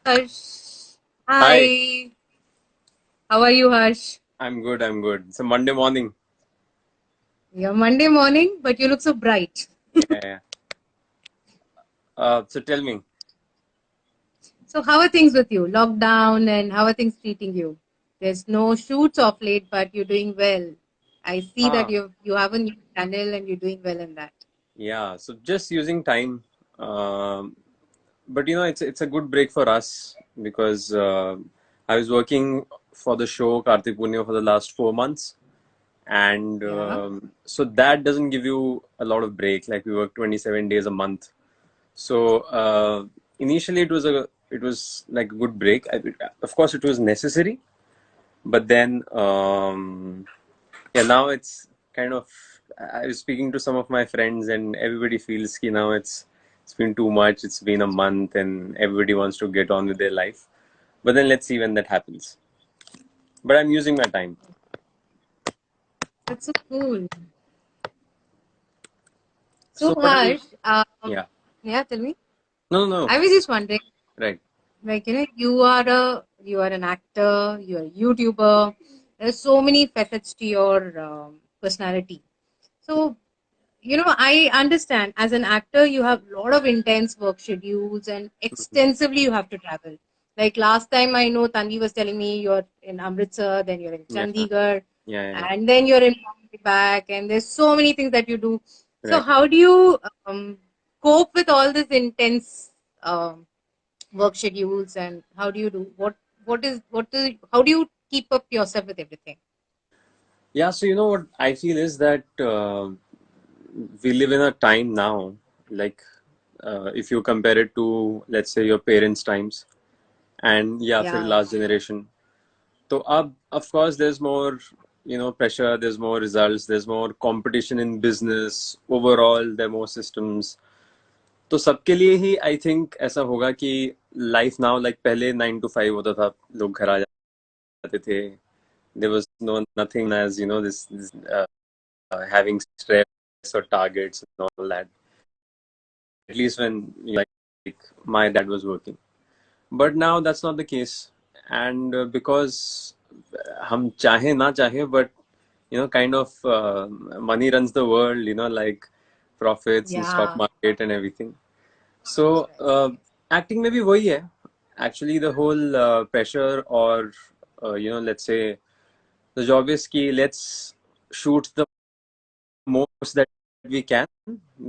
Harsh. Hi, Hi. How are you, Harsh? I'm good. I'm good. It's a Monday morning. Yeah, Monday morning, but you look so bright. Yeah. Yeah. So tell me. So, how are things with you? Lockdown and how are things treating you? There's no shoots off late, but you're doing well. I see that Ah, you have a new channel and you're doing well in that. yeah. So just using time. But it's a good break for us because I was working for the show Kartik Punya for the last 4 months, and Yeah. so that doesn't give you a lot of break. Like we work 27 days a month. So initially it was like a good break. Of course, it was necessary, but then yeah, now it's kind of. I was speaking to some of my friends, and everybody feels ki now it's been too much. It's been a month, and everybody wants to get on with their life. But then let's see when that happens. But I'm using my time. That's so cool. So, So what are you? Harsh, Yeah. yeah, tell me. No, no, no. I was just wondering, Right. like, you are an actor, you're a YouTuber. There's so many facets to your personality. So, I understand as an actor, you have a lot of intense work schedules and Mhm. extensively you have to travel. Like last time, I know Tanvi was telling me you're in Amritsar, then you're in Yeah. Chandigarh, Yeah. Yeah. and then you're in Bombay back, and there's so many things that you do. So, Right. how do you cope with all this intense work schedules, and how do you do what is how do you keep up yourself with everything? Yeah. So what I feel is that we live in a time now, like if you compare it to, let's say, your parents' times, and yeah, for Yeah, yeah. last generation. So of course, there's more, pressure. There's more results. There's more competition in business. Overall, there are more systems. तो सबके लिए ही I think ऐसा होगा कि life now like पहले 9 to 5 होता था लोग घर आ जाते थे there was nothing as this having stress or targets and all that at least when like my dad was working but now that's not the case and because हम चाहे ना चाहे but kind of money runs the world like profits and stock Yeah, market and everything so right. acting में भी वही है actually the whole pressure or let's say the job is कि let's shoot the most that we can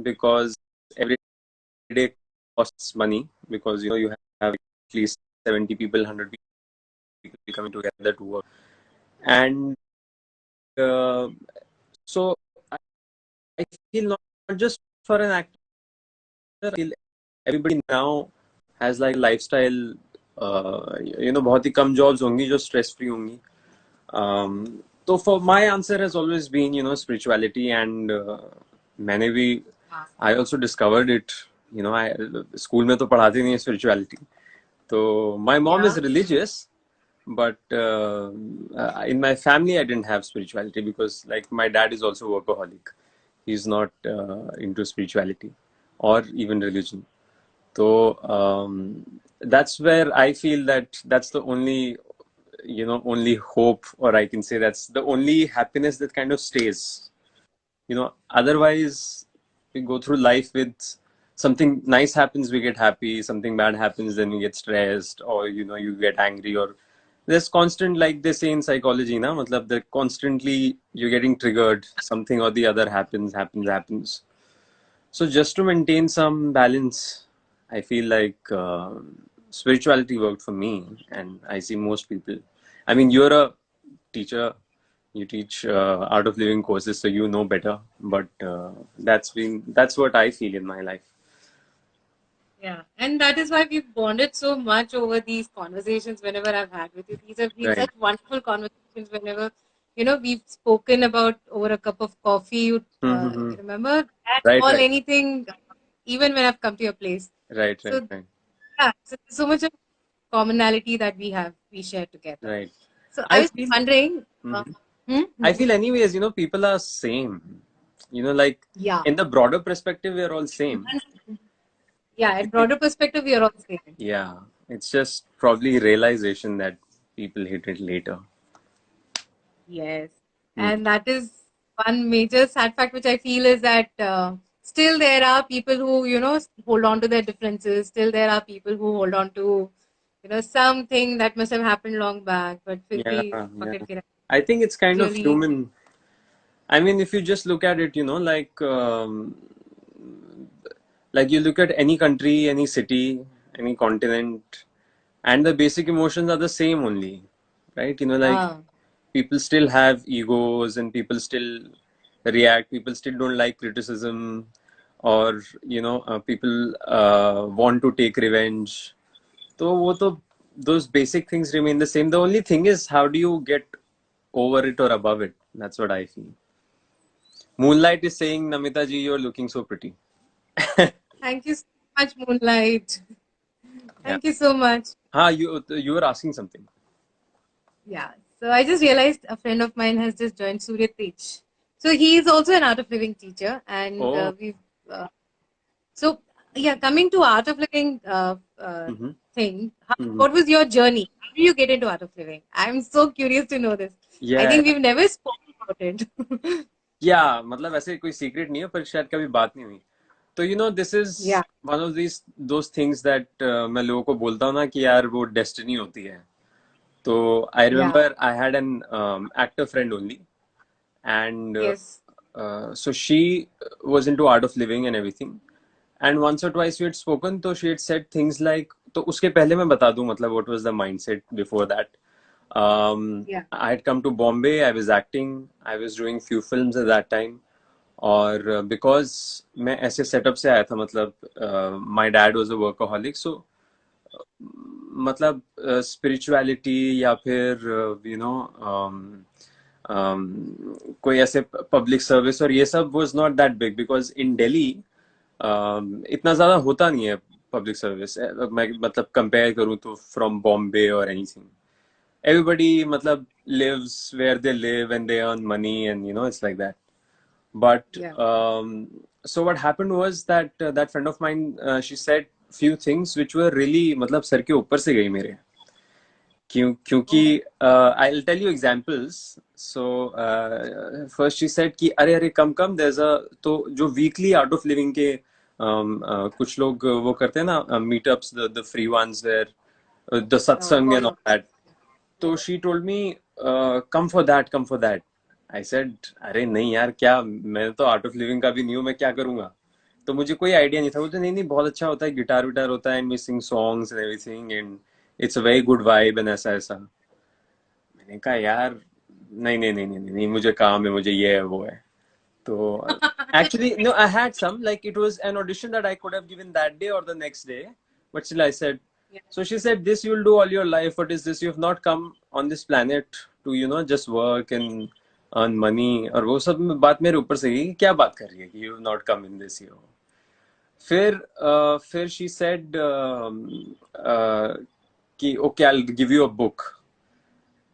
because every day costs money because you have at least 70 people 100 people coming together to work and uh, so I feel not just for an actor I feel everybody now has like lifestyle बहुत ही कम jobs होंगी जो stress free होंगी so for my answer has always been spirituality and मैंने भी I also discovered it I school में तो पढ़ाते नहीं है spirituality so my mom is Yeah. religious but in my family I didn't have spirituality because like my dad is also workaholic he's not into spirituality or even religion so that's where I feel that that's the only only hope or I can say that's the only happiness that kind of stays otherwise we go through life with something nice happens we get happy something bad happens then we get stressed or you get angry or there's constant like they say in psychology na matlab that constantly you're getting triggered something or the other happens so just to maintain some balance I feel like spirituality worked for me and I see most people I mean you're a teacher you teach art of living courses so you know better but that's what I feel in my life. Yeah, and that is why we've bonded so much over these conversations whenever I've had with you. These have been Right. such wonderful conversations whenever, we've spoken about over a cup of coffee. You Mm-hmm. remember that Right, all right, anything, even when I've come to your place. right, right, So, right, yeah, so much of commonality that we share together. right. So I I was feel wondering, Mhm. hmm? I Hmm. feel anyways people are same like Yeah, in the broader perspective we're all same yeah, at broader perspective, we are all same. yeah It's just probably realization that people hit it later. Yes. Hmm. And that is one major sad fact which I feel is that still there are people who, hold on to their differences. Still there are people who hold on to, something that must have happened long back. But फिर Yeah, भी yeah. पकड़ के I think it's kind of really, human. I mean, if you just look at it, like you look at any country, any city, any continent, and the basic emotions are the same only, right? Like ah, people still have egos and people still react. People still don't like criticism, or people want to take revenge. So, those basic things remain the same. The only thing is, how do you get over it or above it? That's what I feel. Moonlight is saying, Namita ji, you're looking so pretty. thank you so much, Moonlight. Yeah. Thank you so much. You were asking something. Yeah. So I just realized a friend of mine has just joined Surya Tej. So he is also an art of living teacher, and Oh. uh, so yeah, coming to art of living Mm-hmm. thing, Mm-hmm. what was your journey? How did you get into art of living? I'm so curious to know this. I Yeah, think we've never spoken about it. या मतलब ऐसे कोई secret नहीं है पर शायद कभी बात नहीं हुई तो this is Yeah, one of these those things that मैं लोगों को बोलता हूँ ना कि यार वो डेस्टिनी होती है तो आई yeah, remember I had an actor friend only and yes. so she was into art of living and everything and once or twice we had spoken so she had said things like तो उसके पहले मैं बता दूं मतलब what was the mindset before that Yeah. I had come to Bombay I was acting I was doing few films at that time और because मैं ऐसे सेटअप से आया था मतलब my dad was a workaholic so मतलब spirituality या फिर कोई ऐसे पब्लिक सर्विस और ये सब was not that big because in Delhi इतना ज्यादा होता नहीं है पब्लिक सर्विस मैं मतलब कंपेयर करूँ तो फ्रॉम बॉम्बे और anything everybody matlab lives where they live and they earn money and it's like that but Yeah. so what happened was that that friend of mine she said few things which were really मतलब sir के ऊपर से गई मेरे क्योंकि Oh. I'll tell you examples so first she said कि अरे अरे कम कम there's a तो जो weekly art of living के कुछ लोग वो करते हैं ना meetups the free ones where the satsang and Call. all that तो she told me come for that come for that I said अरे नहीं यार क्या मैं तो आर्ट ऑफ लिविंग का भी नहीं हूँ मैं क्या करूंगा तो मुझे कोई आइडिया नहीं था बोलते नहीं नहीं बहुत अच्छा होता है गिटार विटार होता है and we sing songs and everything and it's a very good vibe and ऐसा ऐसा मैंने कहा यार नहीं नहीं नहीं नहीं नहीं, नहीं मुझे काम है मुझे ये है वो है तो actually no I had some like it was an audition that I could have given that day or the next day but still I said Yeah. so she said this you'll do all your life what is this you have not come on this planet to just work and earn money और वो सब में बात मेरे ऊपर से गई कि क्या बात कर रही है कि you have not come in this year फिर she said कि okay I'll give you a book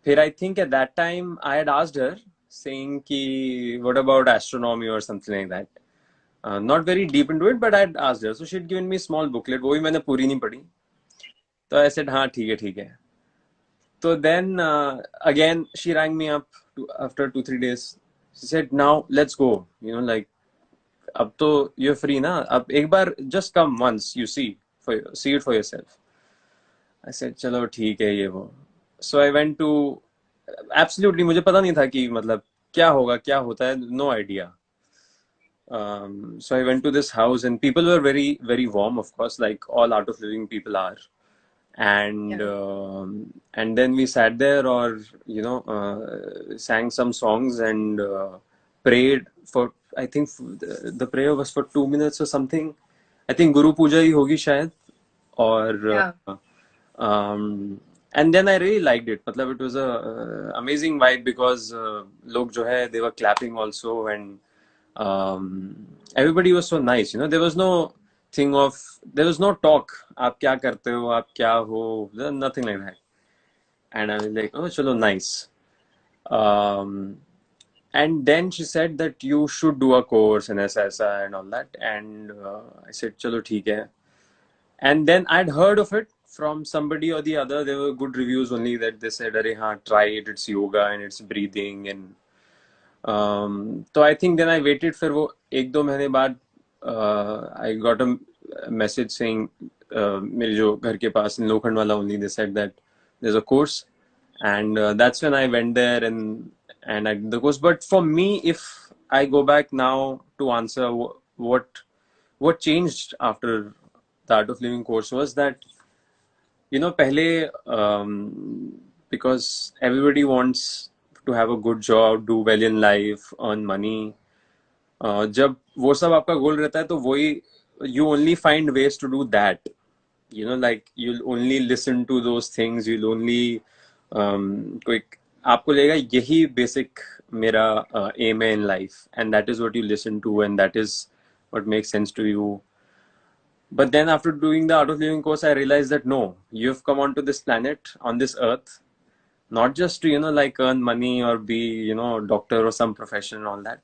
फिर I think at that time I had asked her saying कि what about astronomy or something like that not very deep into it but I had asked her so she had given me a small booklet वो भी मैंने पूरी नहीं पढ़ी तो I said हाँ ठीक है so then again she rang me up after 2-3 days she said now let's go like अब तो you're free ना अब एक बार just come once you see it for yourself I said चलो ठीक है ये वो so I went to absolutely मुझे पता नहीं था कि मतलब क्या होगा क्या होता है no idea so I went to this house and people were very very warm of course like all art of living people are and Yeah. then we sat there or sang some songs and prayed for I think the prayer was for 2 minutes or something I think Guru Puja ही होगी शायद और Yeah. and then I really liked it मतलब it was a amazing vibe because लोग जो है they were clapping also and everybody was so nice there was no thing of there was no talk आप क्या करते हो आप क्या हो nothing like that and I was like oh chalo nice um, and then she said that you should do a course in SSI and all that and I said chalo theek hai and then I'd heard of it from somebody or the other, there were good reviews only that they said, "Arey, हाँ, try it. It's yoga and it's breathing." And so I think then I waited for वो एक दो महीने बाद I got a message saying मेरे जो घर के पास in लोखंड only, they said that there's a course, and that's when I went there and I did the course. But for me, if I go back now to answer what changed after the Art of Living course was that, पहले because everybody wants to have a good job, do well in life, earn money. जब वो सब आपका गोल रहता है तो वही you only find ways to do that. Like you'll only listen to those things. You'll only कोई आपको लगेगा यही basic मेरा aim है in life, and that is what you listen to, and that is what makes sense to you. But then after doing the Art of Living course, I realized that no, you've come onto this planet, on this earth, not just to, like earn money or be, doctor or some profession and all that.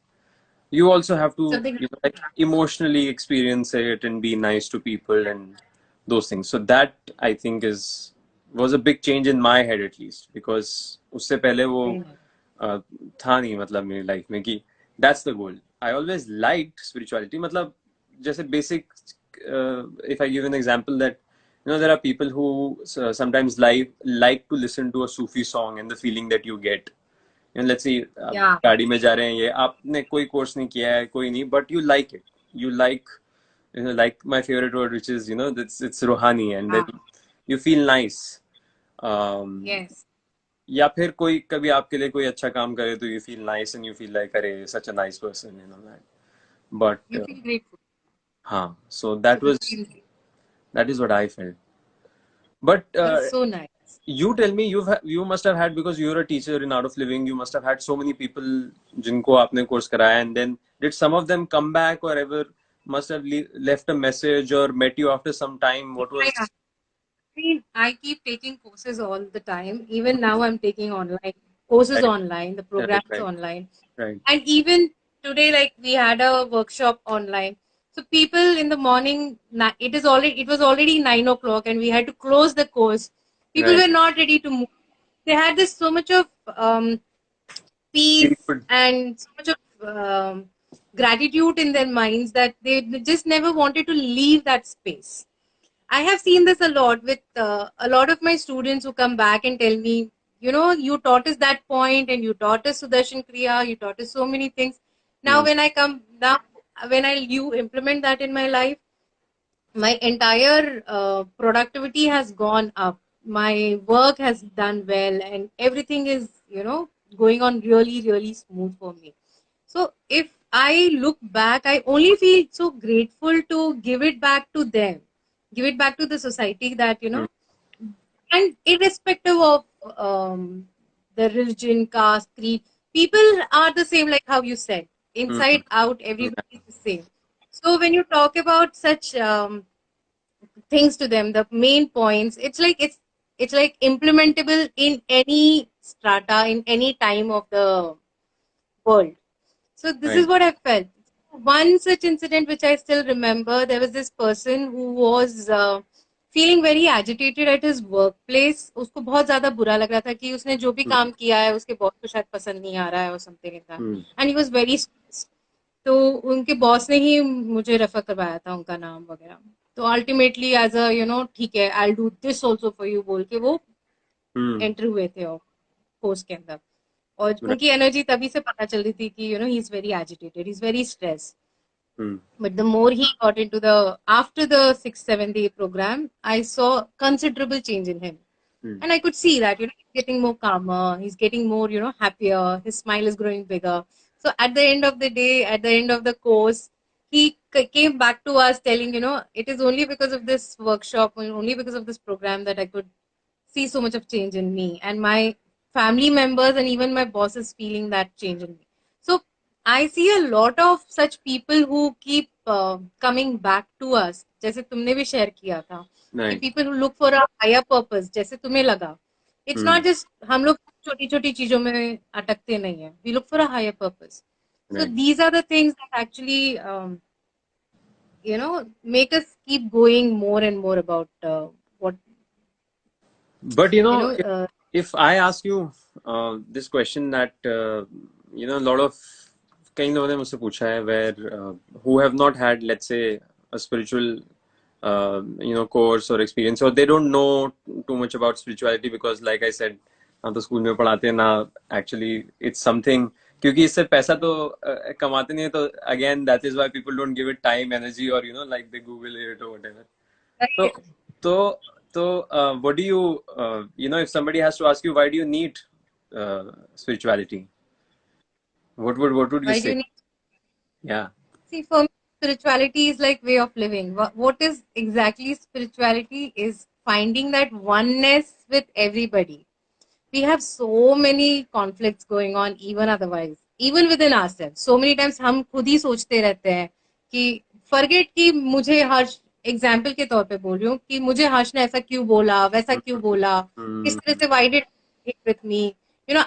You also have to, Something like emotionally experience it and be nice to people and those things. So that I think was a big change in my head, at least, because उससे पहले वो था नहीं, मतलब मेरी life में कि that's the goal. I always liked spirituality. मतलब जैसे basic, if I give an example that there are people who sometimes like to listen to a Sufi song and the feeling that you get. Let's say आप yeah गाड़ी में जा रहे हैं, ये आपने कोई कोर्स नहीं किया है, कोई नहीं, but you like it. You like, like my favorite word, which is, it's ruhani, and then you feel nice. yes या फिर कोई कभी आपके लिए कोई अच्छा काम करे तो you feel nice and you feel like, अरे such a nice person, that. But you feel grateful हाँ, so so this feels that is what I felt. But that's so nice. you tell me, you must have had, because you're a teacher in Art of Living, you must have had so many people जिनको आपने course कराया, and then did some of them come back or ever must have left a message or met you after some time? What was? I mean, I keep taking courses all the time. Even now, I'm taking online courses Right, online, the right, programs right, online, right. and even today, like we had a workshop online. So people in the morning, it was already 9 o'clock, and we had to close the course. People Right. were not ready to move. They had this so much of Feel peace good. and so much of gratitude in their minds that they just never wanted to leave that space. I have seen this a lot with a lot of my students who come back and tell me, you taught us that point and you taught us Sudarshan Kriya, you taught us so many things. Now, Hmm. when you implement that in my life, my entire productivity has gone up. My work has done well, and everything is, going on really, really smooth for me. So if I look back, I only feel so grateful to give it back to them, give it back to the society that, Hmm. and irrespective of the religion, caste, creed, people are the same, like how you said, Hmm. inside out, everybody is the same. So when you talk about such things to them, the main points, it's like implementable in any strata, in any time of the world. So this is Right. what I felt. One such incident which I still remember, there was this person who was feeling very agitated at his workplace. उसको बहुत ज़्यादा बुरा लग रहा था कि उसने जो भी Hmm. काम किया है उसके बॉस को शायद पसंद नहीं आ रहा है or something like that. Hmm. And he was very stressed. तो उनके बॉस ने ही मुझे रेफर करवाया था उनका नाम वगैरह. तो अल्टीमेटली एज अ ठीक है, I do this also for you बोल के वो Hmm. एंटर हुए थे कोर्स के अंदर. और Right. उनकी एनर्जी तभी से पता चल रही थी कि he is very agitated, he is very stress. Hmm. But the more he got into after the 6 7 day program, I saw considerable change in him. Hmm. And I could see that, he's getting more calmer, he's getting more, happier, his smile is growing bigger. So at the end of the day, at the end of the course, he came back to us telling, it is only because of this workshop, only because of this program that I could see so much of change in me, and my family members and even my boss is feeling that change in me. So I see a lot of such people who keep coming back to us, जैसे तुमने भी share किया था कि Right. people who look for a higher purpose, जैसे तुम्हें लगा. It's Hmm. not just हम लोग छोटी छोटी चीजों में अटकते नहीं है. We look for a higher purpose. So Right. these are the things that actually make us keep going more and more about what But You know, if I ask you this question that a lot of कई लोगों ने मुझसे पूछा है where who have not had, let's say, a spiritual course or experience, or they don't know too much about spirituality because like I said, ना तो school में पढ़ाते हैं ना actually it's something, क्योंकि इससे पैसा तो कमाते नहीं है, तो again that is why people don't give it time, energy, or like they Google it or whatever. So, right. so, what do you, if somebody has to ask you, why do you need spirituality? What would you Why do say? you need? Yeah. See, for me, spirituality is like way of living. What is exactly spirituality is finding that oneness with everybody. We have so many conflicts going on even otherwise, even within ourselves. So many times हम खुद ही सोचते रहते हैं कि forget कि मुझे हर्ष, example के तौर पे बोल रही हूँ कि मुझे हर्ष ने ऐसा क्यों बोला, वैसा क्यों बोला, किस तरह से, why did he hit with me.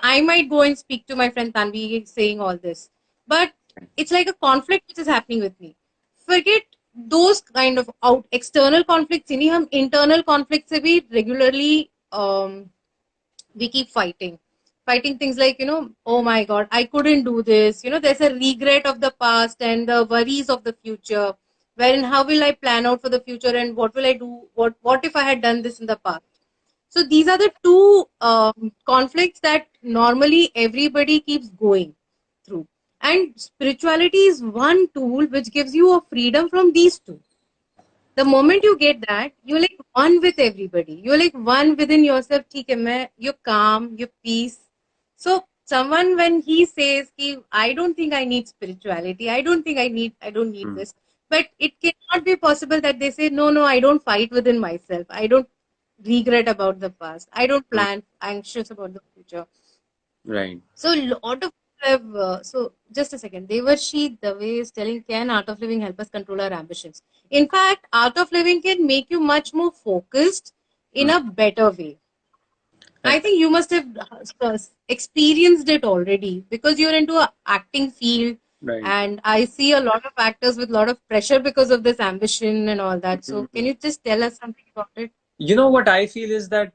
I might go and speak to my friend Tanvi saying all this, but it's like a conflict which is happening with me. Forget those kind of out external conflicts, इन्हीं हम internal conflicts से भी regularly we keep fighting things like, oh my god, I couldn't do this. There's a regret of the past and the worries of the future, wherein how will I plan out for the future and what will I do, what if I had done this in the past. So these are the two conflicts that normally everybody keeps going through, and spirituality is one tool which gives you a freedom from these two. The moment you get that, you're like one with everybody. You're like one within yourself. ठीक है, you're calm, you're peace. So someone, when he says कि I don't think I need spirituality, I don't need Hmm. this. But it cannot be possible that they say, no, I don't fight within myself. I don't regret about the past. I don't Hmm. plan anxious about the future. Right. So lot of have so just a second. Devarshi Dave is telling, can art of living help us control our ambitions? In fact, art of living can make you much more focused in Hmm. a better way. Uh, I think you must have experienced it already because you're into a acting field, Right. and I see a lot of actors with a lot of pressure because of this ambition and all that. So can Mhm. you just tell us something about it? What I feel is that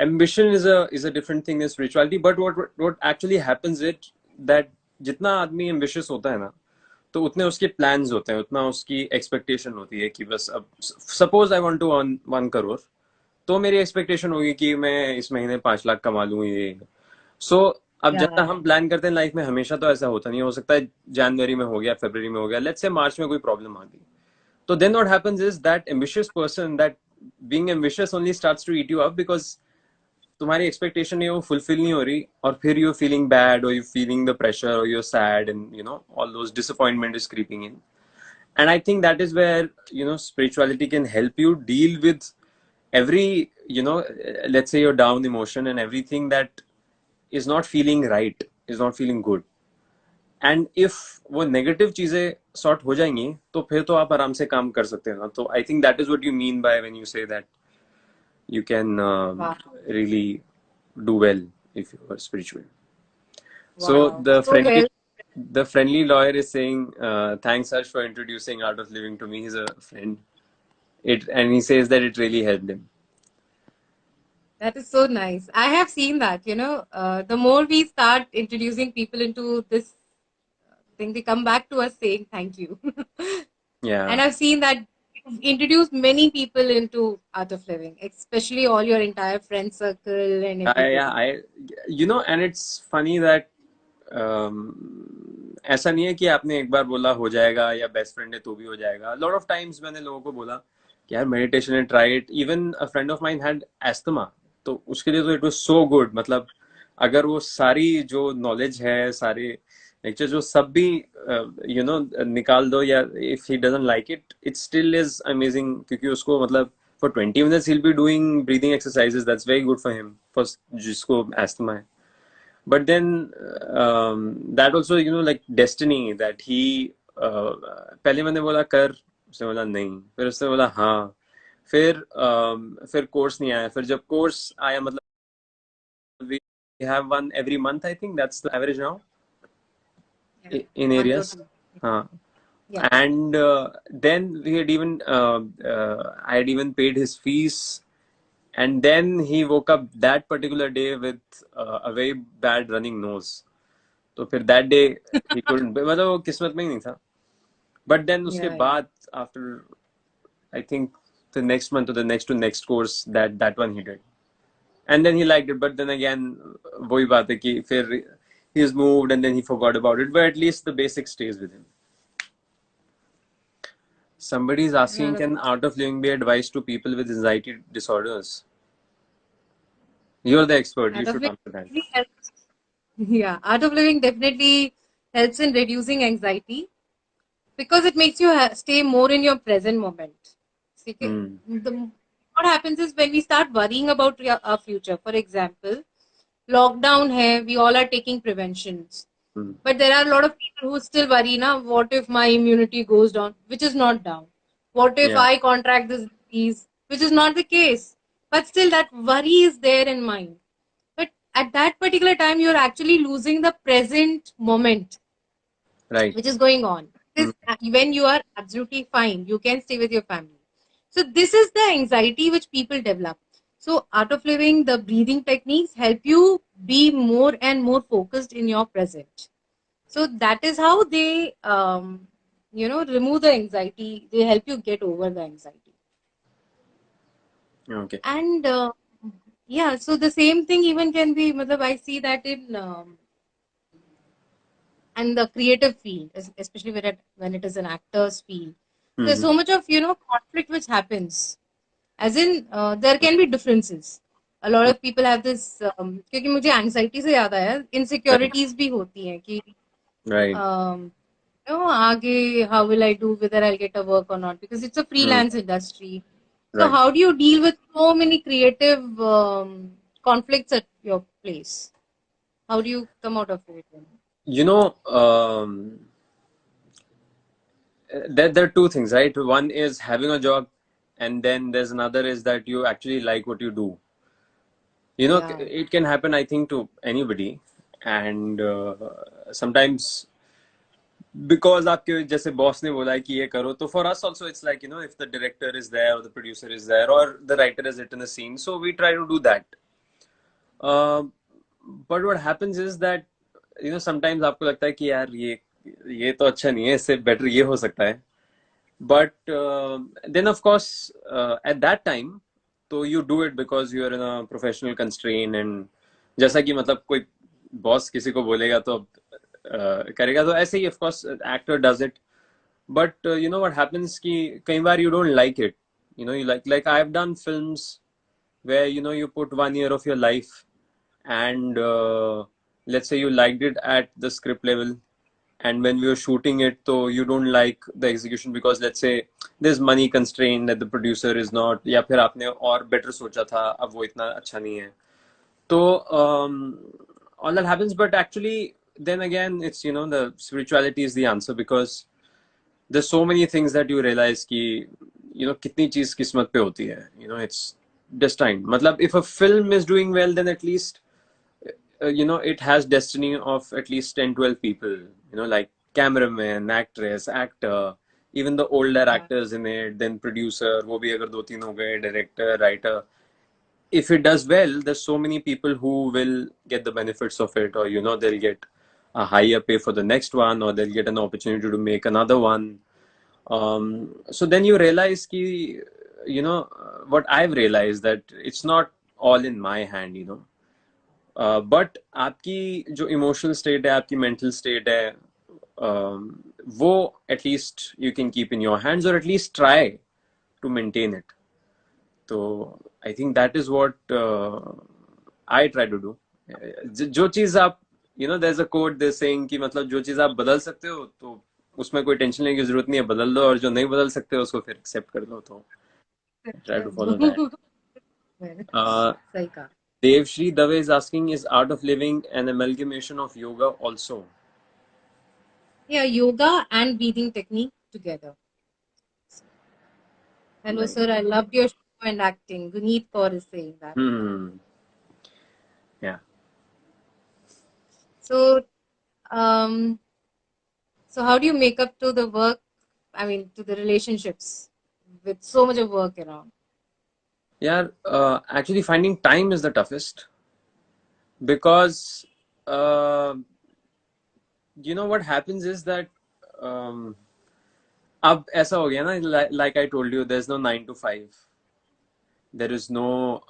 ambition is a different thing than spirituality. But what actually happens it that जितना आदमी ambitious होता है ना, तो उतने उसके plans होते हैं, उतना उसकी expectation होती है कि बस अब suppose I want to earn 1 crore, तो मेरी एक्सपेक्टेशन होगी कि मैं इस महीने 5 लाख कमा लूँ ये। सो अब जैसा Yeah. हम प्लान करते हैं लाइफ में, हमेशा तो ऐसा होता नहीं, हो सकता है जनवरी में हो गया, फरवरी में हो गया, लेट्स से मार्च में कोई प्रॉब्लम आ गई, तो then what happens is that ambitious person, that being ambitious only starts to eat you up, because तुम्हारी एक्सपेक्टेशन है वो फुलफिल नहीं हो रही, और फिर यू फीलिंग बैड, और यू फीलिंग द प्रेशर, और you sad, and all those disappointment is creeping in. And I think that is where spirituality can help you deal with every, let's say, your down emotion and everything that is not feeling right, is not feeling good. And if वो negative चीजें sort हो जाएंगी, तो फिर तो आप आराम से काम कर सकते हैं ना. तो I think that is what you mean by when you say that you can Wow. really do well if you are spiritual. So Wow. So well. the friendly lawyer is saying, thanks Harsh for introducing art of living to me. He's a friend. And he says that it really helped him. That is so nice. I have seen that, the more we start introducing people into this thing, they come back to us saying thank you. And Yeah. I've seen that you've introduced many people into Art of Living, especially all your entire friend circle and Yeah, everybody. and it's funny that ऐसा नहीं है कि आपने एक बार बोला हो जाएगा, या बेस्ट फ्रेंड है तो भी हो जाएगा. लॉट ऑफ टाइम्स मैंने लोगों को बोला कि यार meditation and try it. Even a friend of mine had asthma, तो उसके लिए तो इट वाज सो गुड. मतलब अगर वो सारी जो नॉलेज है, सारे लेक्चर जो सब भी निकाल दो, या if he doesn't like it, it still is amazing, क्योंकि उसको मतलब for 20 minutes he'll be doing breathing exercises. That's very good for him, for जिसको asthma है. But then that also, like destiny, that he पहले मैंने बोला कर, उसने बोला नहीं, फिर उसने बोला हाँ, फिर कोर्स नहीं आया, फिर जब कोर्स आया, मतलब we have one every month, I think that's the average now Yeah. in Month or areas. two. हाँ. Yeah. And then we had even I had even paid his fees, and then he woke up that particular day with a very bad running nose. तो फिर that day he couldn't, मतलब वो किस्मत में ही नहीं था. But then उसके Yeah, yeah. बाद after I think the next month or the next to next course, that one he did, and then he liked it. But then again वही बात है कि फिर he's moved and then he forgot about it, but at least the basic stays with him. Somebody is asking, Not can art of living be advised to people with anxiety disorders? You're the expert, you Art of should living answer that. definitely helps. Yeah, art of living definitely helps in reducing anxiety because it makes you stay more in your present moment. See, what happens is when we start worrying about our future, for example, lockdown hai, we all are taking preventions. But there are a lot of people who still worry, na, what if my immunity goes down, which is not down? What if Yeah, I contract this disease, which is not the case? But still, that worry is there in mind. But at that particular time, you're actually losing the present moment, right. which is going on. Because when you are absolutely fine, you can stay with your family. So, this is the anxiety which people develop. So, art of living, the breathing techniques help you be more and more focused in your present. So, that is how they, remove the anxiety. They help you get over the anxiety. Okay. And yeah, so the same thing even can be, I see that in and the creative field, especially when it is an actor's field. There's so much of conflict which happens. As in, there can be differences. A lot of people have this. क्योंकि मुझे anxiety से याद आया, Right. insecurities भी होती हैं कि Right. आगे how will I do, whether I'll get a work or not, because it's a freelance industry. So Right. how do you deal with so many creative conflicts at your place? How do you come out of it? You know, there are two things, right? One is having a job, and then there's another is that you actually like what you do. You know, Yeah. it can happen, I think, to anybody, and sometimes because आपके जैसे boss ने बोला है कि ये करो, तो for us also it's like, if the director is there or the producer is there or the writer has written a scene, so we try to do that. But what happens is that sometimes आपको लगता है कि यार ये तो अच्छा नहीं है, इससे बेटर ये हो सकता है. But then of course at that time, so you do it because you are in a professional constraint, and जैसा कि मतलब कोई बॉस किसी को बोलेगा तो करेगा, तो ऐसे ही of course actor does it. But you know what happens कि कई बार you don't like it. You like I've done films where you put 1 year of your life, and let's say you liked it at the script level, and when we were shooting it, so you don't like the execution because let's say there's money constraint that the producer is not, या फिर आपने और better सोचा था, अब वो इतना अच्छा नहीं है, तो all that happens. But actually then again it's the spirituality is the answer, because there's so many things that you realize कि कितनी चीज किस्मत पे होती है. It's destined. मतलब if a film is doing well, then at least it has destiny of at least 10-12 people, like cameraman, actress, actor, even the older Yeah. actors in it, then producer, वो भी अगर 2-3 हो गए, director, writer. If it does well, there's so many people who will get the benefits of it, or they'll get a higher pay for the next one, or they'll get an opportunity to make another one. So then you realize ki, what I've realized, that it's not all in my hand. But आपकी जो emotional state है, आपकी mental state है, वो at least you can keep in your hands, और at least try to maintain it. तो I think that is what I try to do. जो चीज आप there is a quote they saying कि मतलब जो चीज आप बदल सकते हो तो उसमें कोई टेंशन लेने की जरूरत नहीं है, बदल दो, और जो नहीं बदल सकते हो उसको फिर एक्सेप्ट कर लो. तो ट्राई टू फॉलो दैट. सही कहा. Devshri Dave is asking, is art of living an amalgamation of yoga also? Yeah, yoga and breathing technique together. Hello, Right. sir. I loved your show and acting. Guneet Kaur is saying that. Yeah. So, um, so how do you make up to the work? I mean, to the relationships with so much of work around. Yeah, actually finding time is the toughest because uh, what happens is that um, अब ऐसा हो गया ना, like I told you, there's no 9 to 5. There is no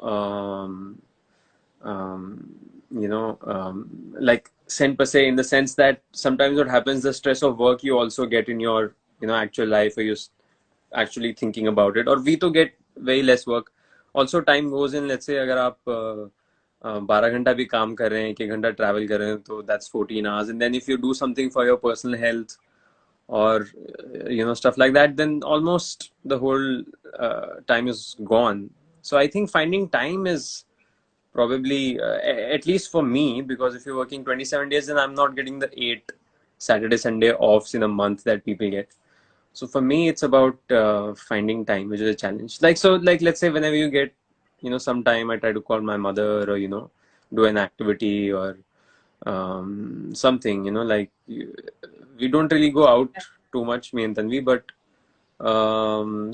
like sen per se, in the sense that sometimes what happens, the stress of work you also get in your actual life, or you're actually thinking about it, or we to get very less work. Also time goes in, let's say अगर आप 12 घंटा भी काम कर रहे हैं, 1 घंटा travel कर रहे हैं, तो that's 14 hours. And then if you do something for your personal health, or stuff like that, then almost the whole time is gone. So I think finding time is probably at least for me, because if you're working 27 days, then I'm not getting the 8 Saturday Sunday offs in a month that people get. So for me it's about finding time, which is a challenge. Like, so, like, let's say whenever you get some time, I try to call my mother, or do an activity, or something, like, we don't really go out too much, me and Tanvi, but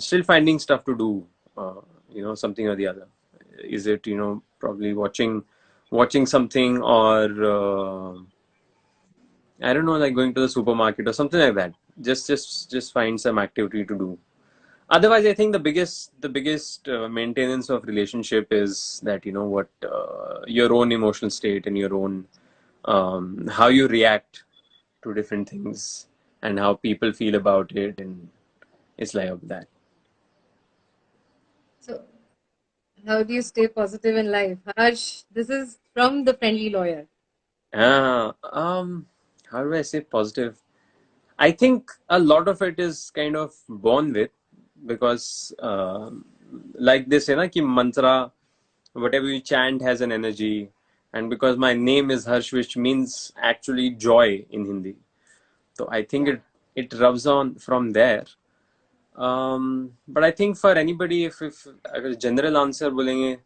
still finding stuff to do, something or the other. Is it, probably watching something, or I don't know, like going to the supermarket or something like that. Just find some activity to do. Otherwise, I think the biggest maintenance of relationship is that, what, your own emotional state, and your own how you react to different things, and how people feel about it, and it's like that. So, how do you stay positive in life? Harsh, this is from the friendly lawyer. Ah, how do I say positive? I think a lot of it is kind of born with, because like they say na ki mantra, whatever you chant has an energy, and because my name is Harsh, which means actually joy in Hindi, so I think Yeah. it rubs on from there. But I think for anybody, if अगर general answer बोलेंगे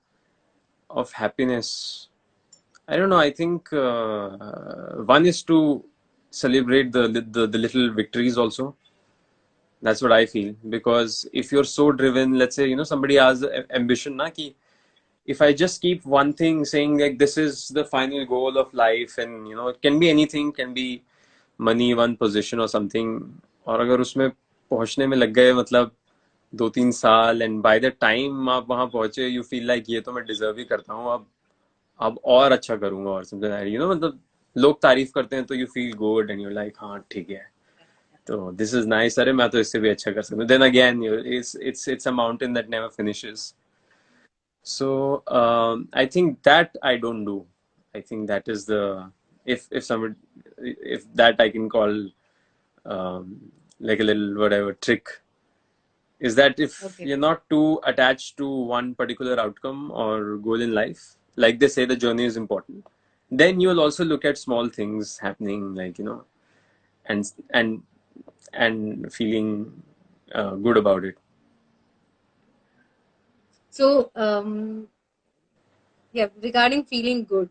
of happiness, I don't know. I think one is to celebrate the little victories also. That's what I feel. Because if you're so driven, let's say, somebody has ambition, na, ki if I just keep one thing, saying like this is the final goal of life, and it can be anything, can be money, one position or something, और अगर उसमें पहुंचने में लग गए, मतलब 2-3 साल, and by the time आप वहां पहुंचे, यू फील लाइक ये तो मैं डिजर्व ही करता हूँ, अब और अच्छा करूंगा, और समथिंग, मतलब लोग तारीफ करते हैं, तो you feel good, and you like, हाँ ठीक है, तो दिस इज नाइस, अरे मैं तो इससे भी अच्छा कर सकता हूँ, then again it's a mountain that never finishes. So I think that I don't do. I think that is the, if somebody, if that I can call like a little whatever trick, is that if Okay. you're not too attached to one particular outcome or goal in life, like they say the journey is important, then you'll also look at small things happening, like, and and feeling good about it. So, yeah, regarding feeling good,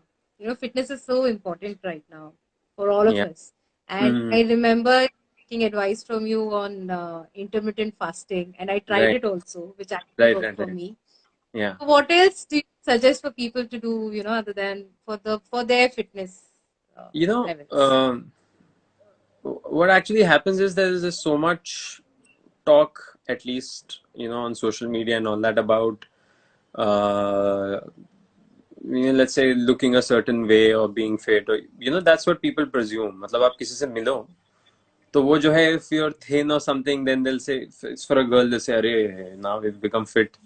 fitness is so important right now for all of Yeah. us. And Mm, I remember taking advice from you on intermittent fasting, and I tried right, it also, which actually right, worked right, for right. me. Yeah. So what else do you suggest for people to do, other than for their fitness You know, levels? what actually happens is there is just so much talk, at least, on social media and all that, about uh, let's say looking a certain way, or being fit, or that's what people presume. मतलब आप किसी से मिलो, तो वो जो है, if you're thin or something, then they'll say, if it's for a girl, they'll say, अरे now we've become fit.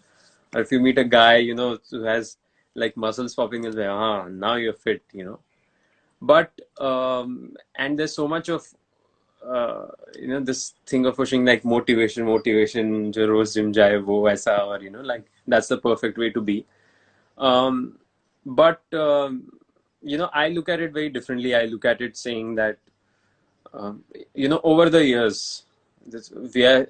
Or if you meet a guy, who has like muscles popping, they'll say, ah, now you're fit, but and there's so much of uh, this thing of pushing, like, motivation जो रोज gym जाए वो ऐसा, or like that's the perfect way to be. But I look at it very differently. I look at it saying that over the years, we are,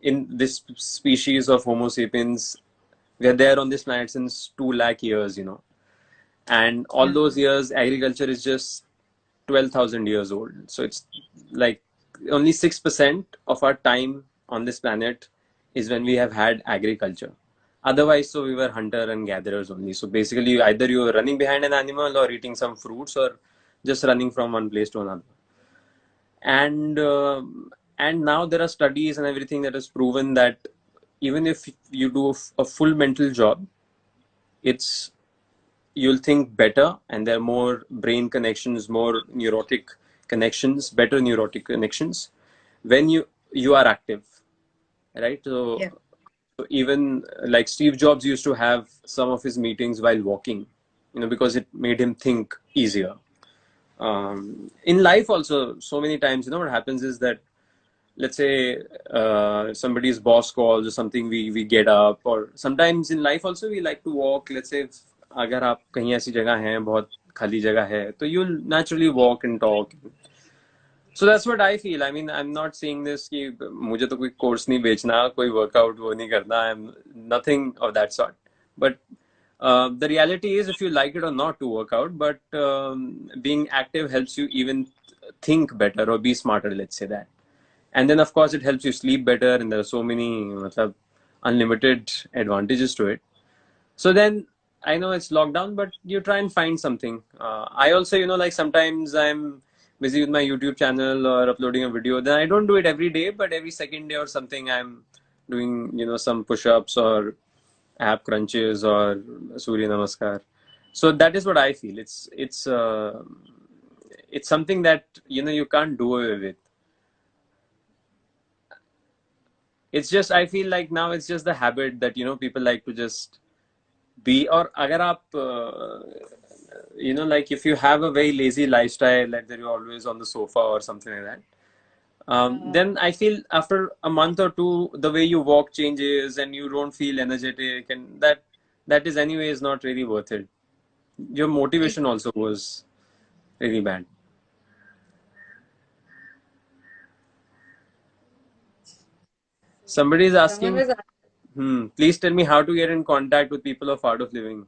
in this species of Homo sapiens, we are there on this planet since 2 lakh years, and all Yeah. those years agriculture is just 12,000 years old. So it's like only 6% of our time on this planet is when we have had agriculture. Otherwise, so we were hunter and gatherers only. So basically, either you were running behind an animal or eating some fruits or just running from one place to another. And now there are studies and everything that has proven that even if you do a full mental job, it's you'll think better, and there are more brain connections, more neurotic connections, better neurotic connections when you are active, right? So Yeah. even like Steve Jobs used to have some of his meetings while walking, because it made him think easier. In life also, so many times, what happens is that, let's say somebody's boss calls or something, we get up, or sometimes in life also we like to walk. Let's say अगर आप कहीं ऐसी जगह हैं, बहुत खाली जगह है, तो you'll naturally walk and talk. So that's what I feel. I mean, I'm not saying this कि मुझे तो कोई कोर्स नहीं बेचना, कोई वर्कआउट वो नहीं करना. I'm nothing of that sort. But the reality is, if you like it or not to work out, but being active helps you even think better or be smarter. Let's say that. And then of course it helps you sleep better, and there are so many matlab, unlimited advantages to it. So then I know it's lockdown, but you try and find something. I also, like sometimes I'm busy with my YouTube channel or uploading a video. Then I don't do it every day, but every second day or something, I'm doing, some push-ups or ab crunches or Surya Namaskar. So that is what I feel. It's something that you can't do away with. It's just, I feel like now it's just the habit that people like to just be. Or agar aap like if you have a very lazy lifestyle, like that you're always on the sofa or something like that, then I feel after a month or two the way you walk changes and you don't feel energetic, and that is anyways not really worth it. Your motivation also was really bad. Somebody is Someone asking, was please tell me how to get in contact with people of Art of Living.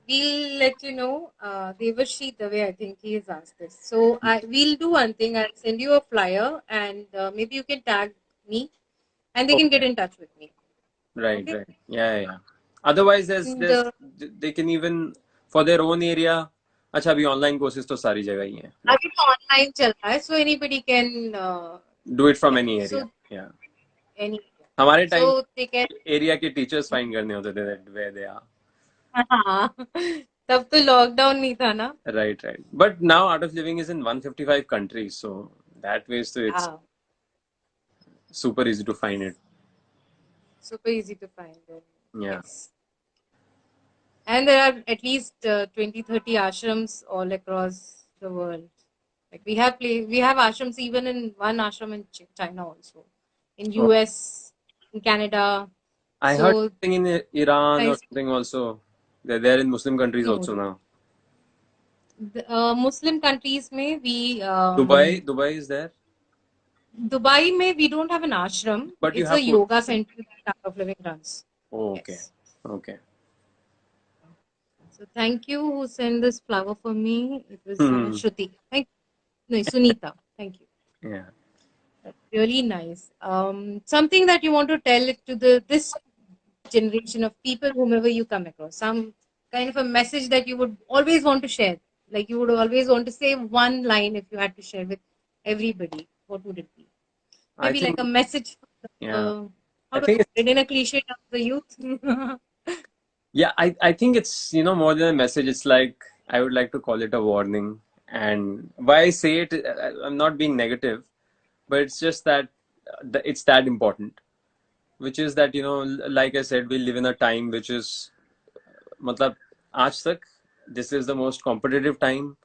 We'll let you know. Devarshi, the way I think he has asked this. So we'll do one thing. I'll send you a flyer, and maybe you can tag me, and they can get Okay. in touch with me. Right, Okay. right. Yeah. Otherwise, And they can even for their own area. अच्छा, अभी online courses तो सारी जगह ही हैं. Like अभी तो online चल रहा है, so anybody can. do it from Yeah. any area. So Yeah. any. हमारे time So they can. area के teachers find करने होते थे that where they are. हाँ. तब तो लॉकडाउन नहीं था ना. Right, right. But now Art of Living is in 155 countries, so that way so it's Yeah. super easy to find it. Super easy to find them. Yeah. Yes. And there are at least 20, 30 ashrams all across the world. Like we have ashrams even in one ashram in China also, in Oh, US, in Canada. I heard So something in Iran or nice something also. They're there in Muslim countries also now. Muslim countries may we Dubai is there, Dubai may we don't have an ashram. but you It's a have food. yoga center that Art of Living runs. Oh, okay. Yes. Okay. So thank you who sent this flower for me. It was Hmm. Shruti. Thank you. No, Sunita. Thank you. Yeah. That's really nice. Something that you want to tell it to this generation of people, whomever you come across, some kind of a message that you would always want to share. Like you would always want to say one line if you had to share with everybody. What would it be? I Maybe like think, a message. yeah. How I do I think put it in a cliche term for the youth? yeah, I think it's, more than a message. It's like, I would like to call it a warning. And why I say it, I'm not being negative, but it's just that it's that important, which is that, like I said, we live in a time which is, matlab, aaj tak, this is the most competitive time.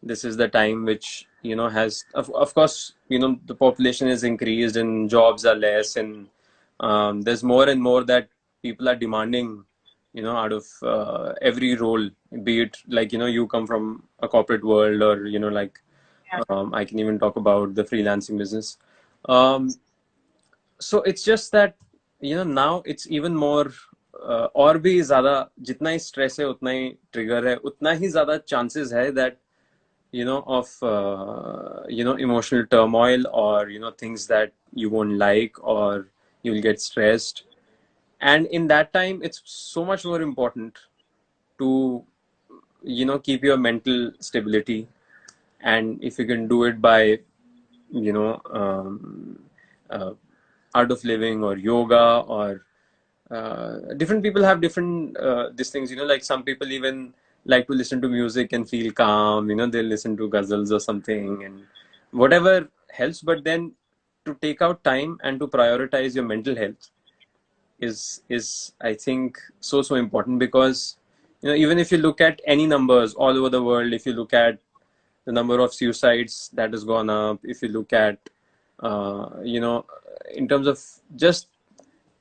This is the time which, has, of course, the population is increased and jobs are less, and there's more and more that people are demanding, out of every role, be it like, you come from a corporate world, or, like, I can even talk about the freelancing business. Um, so it's just that, now it's even more, और भी ज्यादा, जितना ही stress है उतना ही trigger है, उतना ही ज्यादा chances है that of emotional turmoil, or things that you won't like, or you'll get stressed. And in that time, it's so much more important to, keep your mental stability. And if you can do it by, you know, uh, art of living or yoga or different people have different these things, like some people even like to listen to music and feel calm, they'll listen to ghazals or something, and whatever helps. But then to take out time and to prioritize your mental health is I think so important, because even if you look at any numbers all over the world, if you look at the number of suicides that has gone up, if you look at in terms of just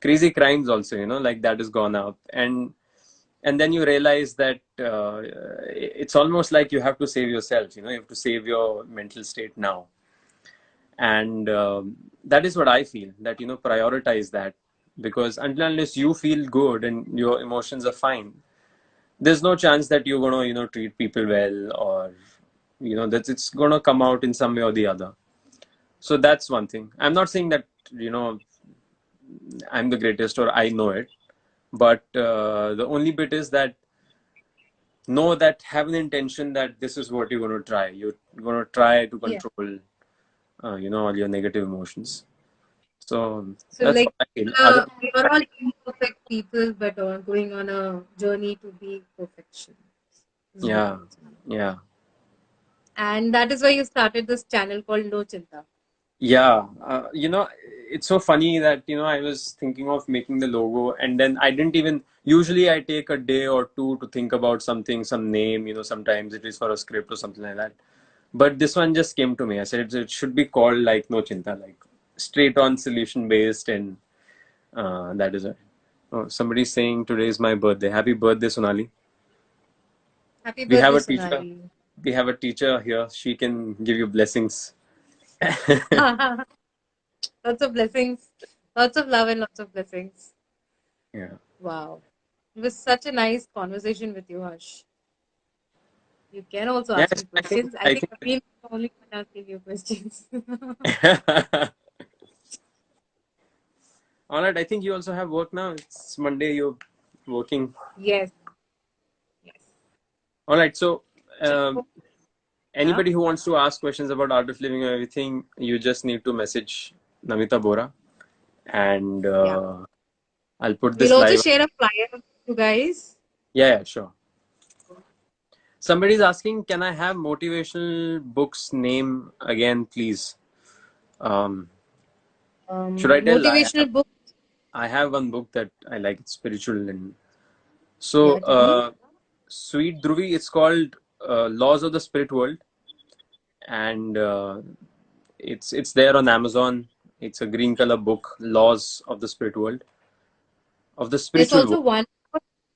crazy crimes also, like that has gone up. And then you realize that it's almost like you have to save yourself, you have to save your mental state now. And that is what I feel, that prioritize that, because until unless you feel good and your emotions are fine, there's no chance that you're gonna treat people well, or that it's gonna come out in some way or the other. So that's one thing. I'm not saying that I'm the greatest or I know it, but the only bit is that know that, have an intention that this is what you're going to try. You're going to try to Yeah. control all your negative emotions. So So that's like what I feel. Other we are all imperfect people, but going on a journey to be perfection. Is what Yeah, you're saying. yeah, And that is why you started this channel called No Chinta. yeah. It's so funny that I was thinking of making the logo, and then I didn't even. Usually, I take a day or two to think about something, some name. Sometimes it is for a script or something like that. But this one just came to me. I said it should be called like No Chinta, like straight on solution based, and that is it. Oh, somebody's saying today is my birthday. Happy birthday, Sonali. Happy We have birthday, a teacher. Sonali. We have a teacher here. She can give you blessings. Lots of blessings, lots of love, and lots of blessings. Yeah. Wow. It was such a nice conversation with you, Harsh. You can also ask Yes, me I think. questions. I I think think. I've been the only one asking you questions. All right. I think you also have work now. It's Monday. You're working. Yes, yes. All right. So, um, So, yeah, anybody who wants to ask questions about art of living or everything, you just need to message Namita Bora, and yeah. I'll put We'll this also live. share a flyer with you guys. Yeah, yeah, sure. Somebody's asking, can I have motivational books name again, please? Um, should I tell? Motivational book. I have one book that I like. It's spiritual, and so Yeah, tell me. Sweet Dhruvi. It's called Laws of the Spirit World, and it's there on Amazon. It's a green color book, Laws of the Spirit World, of the There's spiritual also world.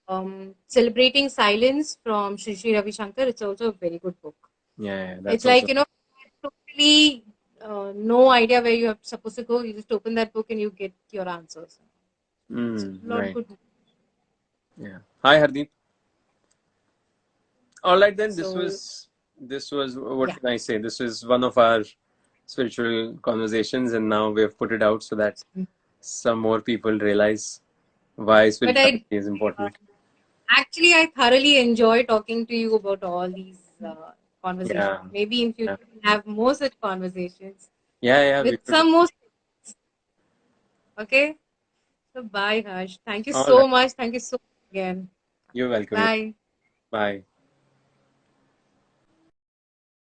one Celebrating Silence from Sri Sri Ravi Shankar. It's also a very good book. Yeah, yeah, It's that's like, also. totally no idea where you're supposed to go. You just open that book and you get your answers. It's a lot Right. good. Yeah. Hi, Hardeep. All right, then. So, This was what yeah. can I say? This was one of our spiritual conversations, and now we have put it out so that some more people realize why But spirituality is important. I thoroughly enjoy talking to you about all these conversations. Yeah, Maybe in yeah, future we'll have more such conversations yeah. with We should. some more. Okay. So bye, Harsh. Thank you All right. so much. Thank you so much again. You're welcome. Bye. Bye.